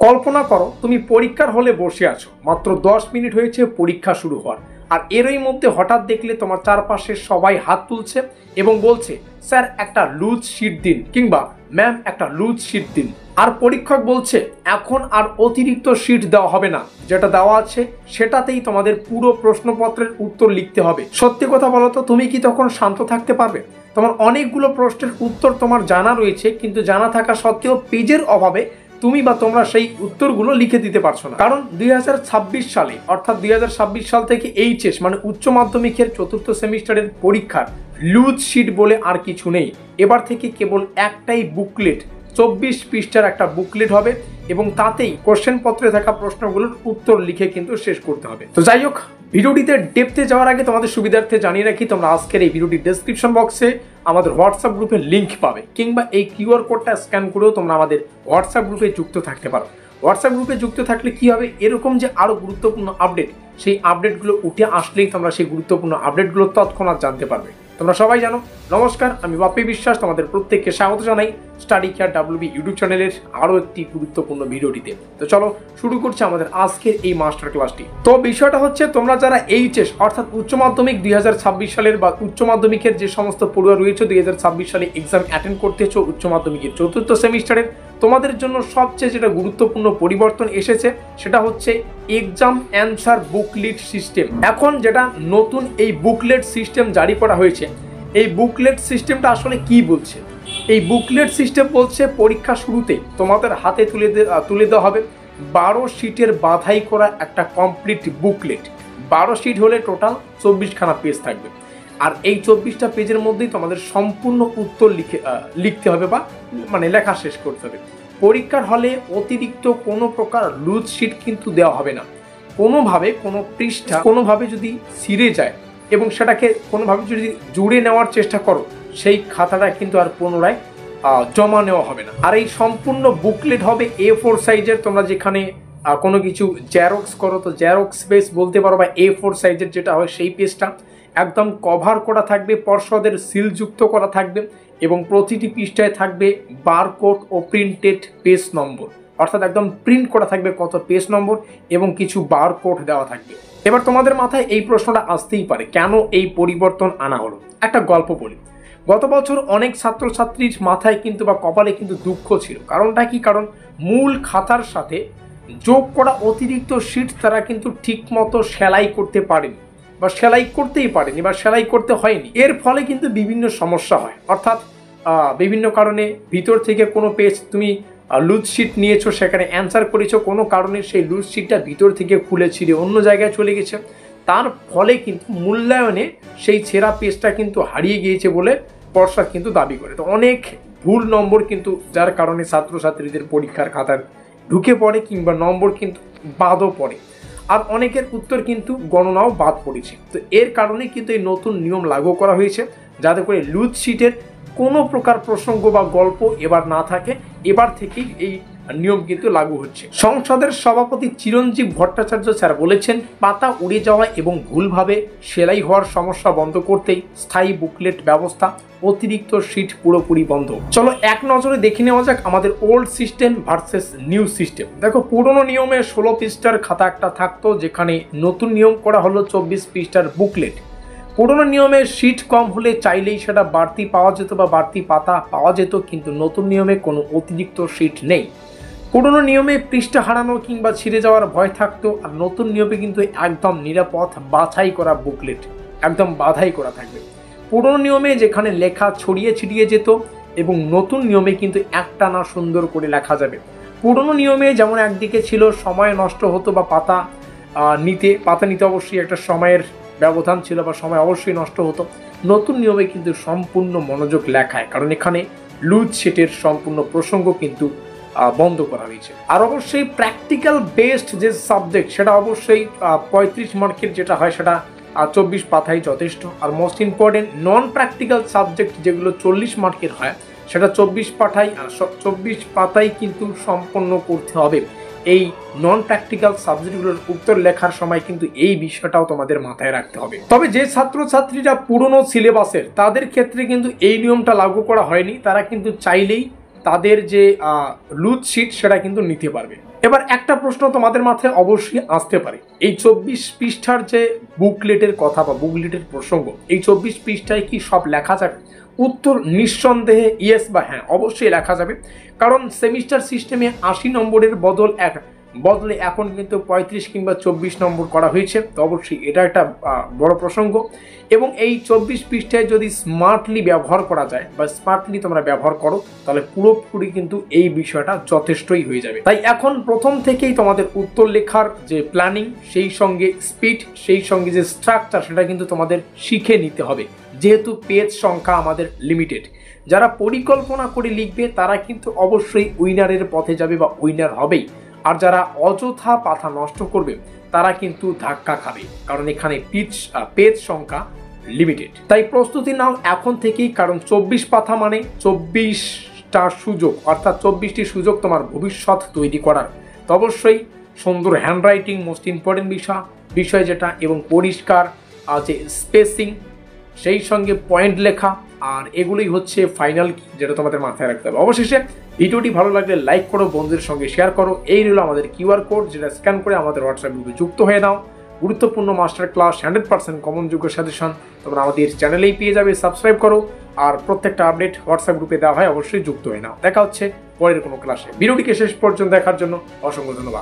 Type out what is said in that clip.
কল্পনা করো তুমি পরীক্ষার হলে বসে আছো, মাত্র 10 মিনিট হয়েছে পরীক্ষা শুরু হওয়ার, আর এরই মধ্যে হঠাৎ দেখলে তোমার চারপাশে সবাই হাত তুলছে এবং বলছে স্যার একটা লুজ শিট দিন, কিংবা ম্যাম একটা লুজ শিট দিন। আর পরীক্ষক বলছে এখন আর অতিরিক্ত শিট দেওয়া হবে না, যেটা দেওয়া আছে সেটাতেই তোমাদের পুরো প্রশ্নপত্রের উত্তর লিখতে হবে। সত্যি কথা বলো তো, তুমি কি তখন শান্ত থাকতে পারবে? তোমার অনেকগুলো প্রশ্নের উত্তর তোমার জানা রয়েছে, কিন্তু জানা থাকা সত্ত্বেও পেজের অভাবে তুমি বা তোমরা সেই উত্তরগুলো লিখে দিতে পারছো না। কারণ 2026 সালে, অর্থাৎ 2026 সাল থেকে এইচএস মানে উচ্চ মাধ্যমিকের চতুর্থ সেমিস্টারের পরীক্ষার লুজ শিট বলে আর কিছু নেই। এবার থেকে কেবল একটাই বুকলেট, 24 পৃষ্ঠার একটা বুকলেট হবে এবং তাতেই কোশ্চেন পত্রে থাকা প্রশ্নগুলোর উত্তর লিখে কিন্তু শেষ করতে হবে। তো যাই হোক, ভিডিওটিতে ডেপথে যাওয়ার আগে তোমাদের সুবিধার্থে জানিয়ে রাখি, তোমরা আজকের এই ভিডিওটির ডেসক্রিপশন বক্সে আমাদের হোয়াটসঅ্যাপ গ্রুপের লিঙ্ক পাবে, কিংবা এই কিউআর কোডটা স্ক্যান করেও তোমরা আমাদের হোয়াটসঅ্যাপ গ্রুপে যুক্ত থাকতে পারো। হোয়াটসঅ্যাপ গ্রুপে যুক্ত থাকলে কি হবে, এরকম যে আরও গুরুত্বপূর্ণ আপডেট, সেই আপডেটগুলো উঠে আসলেই তোমরা সেই গুরুত্বপূর্ণ আপডেটগুলো তৎক্ষণাৎ জানতে পারবে। তোমরা সবাই জানো, নমস্কার, আমি বাপ্পি বিশ্বাস, তোমাদের প্রত্যেককে স্বাগত জানাই স্টাডি কেয়ার WB ইউটিউব চ্যানেলের আরও একটি গুরুত্বপূর্ণ ভিডিওটিতে। তো চলো শুরু করছি আমাদের আজকের এই মাস্টার ক্লাসটি। তো বিষয়টা হচ্ছে, তোমরা যারা এইচএস অর্থাৎ উচ্চ মাধ্যমিক 2026 সালের বা উচ্চ মাধ্যমিকের যে সমস্ত পড়ুয়া রয়েছে 2026 সালে এক্সাম অ্যাটেন্ড করতেছো উচ্চ মাধ্যমিকের চতুর্থ সেমিস্টারের, তোমাদের জন্য সবচেয়ে যেটা গুরুত্বপূর্ণ পরিবর্তন এসেছে সেটা হচ্ছে এক্সাম অ্যান্সার বুকলেট সিস্টেম। এখন যেটা নতুন এই বুকলেট সিস্টেম জারি করা হয়েছে, এই বুকলেট সিস্টেমটা আসলে কি বলছে? এই বুকলেট সিস্টেম বলছে পরীক্ষা শুরুতেই তোমাদের হাতে তুলে দেওয়া হবে 12 শিটের বাধাই করা একটা কমপ্লিট বুকলেট। 12 শিট হলে টোটাল 24খানা পেজ থাকবে, আর এই 24টা পেজের মধ্যেই তোমাদের সম্পূর্ণ উত্তর লিখতে হবে বা মানে লেখা শেষ করতে হবে। পরীক্ষার হলে অতিরিক্ত কোনো প্রকার লুজ শিট কিন্তু দেওয়া হবে না। কোনোভাবে কোনো পৃষ্ঠা কোনোভাবে যদি ছিঁড়ে যায় এবং সেটাকে কোনোভাবে যদি জুড়ে নেওয়ার চেষ্টা করো, সেই খাতাটা কিন্তু আর পুনরায় জমা নেওয়া হবে না। আর এই সম্পূর্ণ বুকলেট হবে A4 সাইজের। তোমরা যেখানে কোনো কিছু জেরক্স করো তো জেরক্স পেজ বলতে পারো, বা A4 সাইজের যেটা হয় সেই পেজটা একদম কভার করা থাকবে, পর্ষদের সিলযুক্ত করা থাকবে এবং প্রতিটি পৃষ্ঠায় থাকবে বারকোড ও প্রিন্টেড পেজ নম্বর, অর্থাৎ একদম প্রিন্ট করা থাকবে কত পেজ নম্বর এবং কিছু বারকোড দেওয়া থাকবে। এবার তোমাদের মাথায় এই প্রশ্নটা আসতেই পারে, কেন এই পরিবর্তন আনা হলো? একটা গল্প বলি। গত বছর অনেক ছাত্রছাত্রীর মাথায় কিন্তু বা কপালে কিন্তু দুঃখ ছিল। কারণটা কি? কারণ মূল খাতার সাথে যোগ করা অতিরিক্ত শিট তারা কিন্তু ঠিকমতো সেলাই করতে পারেনি, বা সেলাই করতেই পারেনি, বা সেলাই করতে হয়নি। এর ফলে কিন্তু বিভিন্ন সমস্যা হয়, অর্থাৎ বিভিন্ন কারণে ভিতর থেকে কোনো পেজ তুমি লুজ শিট নিয়েছো, সেখানে অ্যান্সার করেছো, কোনো কারণে সেই লুজ শিটটা ভিতর থেকে খুলে ছিঁড়ে অন্য জায়গায় চলে গেছে। তার ফলে কিন্তু মূল্যায়নে সেই ছেঁড়া পেজটা কিন্তু হারিয়ে গিয়েছে বলে পর্ষদ কিন্তু দাবি করে। তো অনেক ভুল নম্বর কিন্তু যার কারণে ছাত্রছাত্রীদের পরীক্ষার খাতায় ঢুকে পড়ে, কিংবা নম্বর কিন্তু বাদও পড়ে, আর অনেকের উত্তর কিন্তু গণনাও বাদ পড়েছে। তো এর কারণে কিন্তু এই নতুন নিয়ম লাগু করা হয়েছে, যাতে করে লুজ শিটের কোনো প্রকার প্রসঙ্গ বা গল্প এবার না থাকে। এবার থেকেই এই নিয়ম কিন্তু লাগু হচ্ছে। সংসদের সভাপতি চিরঞ্জীব ভট্টাচার্য স্যার বলেছেন, পাতা উড়ে যাওয়া এবং ভুলভাবে সেলাই হওয়ার সমস্যা বন্ধ করতেই স্থায়ী বুকলেট ব্যবস্থা, অতিরিক্ত শিট পুরোপুরি বন্ধ। চলো এক নজরে দেখে নেওয়া যাক আমাদের old system versus new system. দেখো, পুরনো নিয়মে 16 পৃষ্ঠার খাতা একটা থাকতো, যেখানে নতুন নিয়ম করা হলো 24 পৃষ্ঠার বুকলেট। পুরনো নিয়মে শিট কম হলে চাইলেই সেটা বাড়তি পাওয়া যেত বা বাড়তি পাতা পাওয়া যেত, কিন্তু নতুন নিয়মে কোনো অতিরিক্ত শিট নেই। পুরনো নিয়মে পৃষ্ঠা হারানো কিংবা ছিঁড়ে যাওয়ার ভয় থাকতো, আর নতুন নিয়মে কিন্তু একদম নিরাপদ বাছাই করা বুকলেট একদম বাধাই করা থাকবে। পুরনো নিয়মে যেখানে লেখা ছড়িয়ে ছিটিয়ে যেত, এবং নতুন নিয়মে কিন্তু একটানা সুন্দর করে লেখা যাবে। পুরনো নিয়মে যেমন একদিকে ছিল সময় নষ্ট হতো, বা পাতা নিতে অবশ্যই একটা সময়ের ব্যবধান ছিল, বা সময় অবশ্যই নষ্ট হতো। নতুন নিয়মে কিন্তু সম্পূর্ণ মনোযোগ লেখায়, কারণ এখানে লুজ শিটের সম্পূর্ণ প্রসঙ্গ কিন্তু বন্ধ করা হয়েছে। আর অবশ্যই প্র্যাকটিক্যাল বেসড যে সাবজেক্ট, সেটা অবশ্যই 35 মার্কের যেটা হয় সেটা 24 পাতায় যথেষ্ট। আর most important non practical subject যেগুলো 40 মার্কের হয়, সেটা 24 পাতায় কিন্তু সম্পন্ন করতে হবে। এই নন প্র্যাকটিক্যাল সাবজেক্টগুলোর উত্তর লেখার সময় কিন্তু এই বিষয়টাও তোমাদের মাথায় রাখতে হবে। তবে যে ছাত্রছাত্রীরা পুরনো সিলেবাসের, তাদের ক্ষেত্রে কিন্তু এই নিয়মটা লাগু করা হয়নি। তারা কিন্তু চাইলেই তাদের যে লুজ শিট সেটা কিন্তু নিতে পারবে। এবার একটা প্রশ্ন তোমাদের মাথায় অবশ্যই আসতে পারে, এই 24 পৃষ্ঠার যে বুকলেটের কথা বা বুকলেটের প্রসঙ্গ, এই 24 পৃষ্ঠায় কি সব লেখা যাবে? উত্তর নিঃসন্দেহে ইয়েস বা হ্যাঁ, অবশ্যই লেখা যাবে। কারণ সেমিস্টার সিস্টেমে 80 নম্বরের বদলে এখন কিন্তু 35 কিংবা 24 নম্বর করা হয়েছে। তো অবশ্যই এটা একটা বড় প্রসঙ্গ। এবং এই 24 পৃষ্ঠায় যদি স্মার্টলি ব্যবহার করা যায় বা স্মার্টলি তোমরা ব্যবহার করো, তাহলে পুরোপুরি কিন্তু এই বিষয়টা যথেষ্টই হয়ে যাবে। তাই এখন প্রথম থেকেই তোমাদের উত্তর লেখার যে প্ল্যানিং, সেই সঙ্গে স্পিড, সেই সঙ্গে যে স্ট্রাকচার, সেটা কিন্তু তোমাদের শিখে নিতে হবে, যেহেতু পেজ সংখ্যা আমাদের লিমিটেড। যারা পরিকল্পনা করে লিখবে তারা কিন্তু অবশ্যই উইনারের পথে যাবে বা উইনার হবেই। আর যারা অযথা পাতা নষ্ট করবে তারা কিন্তু ধাক্কা খাবে, কারণ এখানে পেজ সংখ্যা লিমিটেড। তাই প্রস্তুতি নাও এখন থেকেই, কারণ 24 পাতা মানে 24টা সুযোগ, অর্থাৎ 24টি সুযোগ তোমার ভবিষ্যৎ তৈরি করার। তো অবশ্যই সুন্দর হ্যান্ডরাইটিং মোস্ট ইম্পর্টেন্ট বিষয় যেটা, এবং পরিষ্কার যে স্পেসিং, সেই সঙ্গে পয়েন্ট লেখা, আর এগুলোই হচ্ছে ফাইনাল যেটা তোমাদের মাথায় রাখতে হবে। অবশেষে ভিডিওটি ভালো লাগলে লাইক করো, বন্ধুদের সঙ্গে শেয়ার করো। এই রইল আমাদের কিউআর কোড, যেটা স্ক্যান করে আমাদের হোয়াটসঅ্যাপ গ্রুপে যুক্ত হয়ে নাও। গুরুত্বপূর্ণ মাস্টার ক্লাস, 100% কমন যোগ্য সাজেশন তোমরা আমাদের চ্যানেলেই পেয়ে যাবে। সাবস্ক্রাইব করো, আর প্রত্যেকটা আপডেট হোয়াটসঅ্যাপ গ্রুপে দেওয়া হয়, অবশ্যই যুক্ত হয়ে নাও। দেখা হচ্ছে পরের কোনো ক্লাসে। ভিডিওটিকে শেষ পর্যন্ত দেখার জন্য অসংখ্য ধন্যবাদ।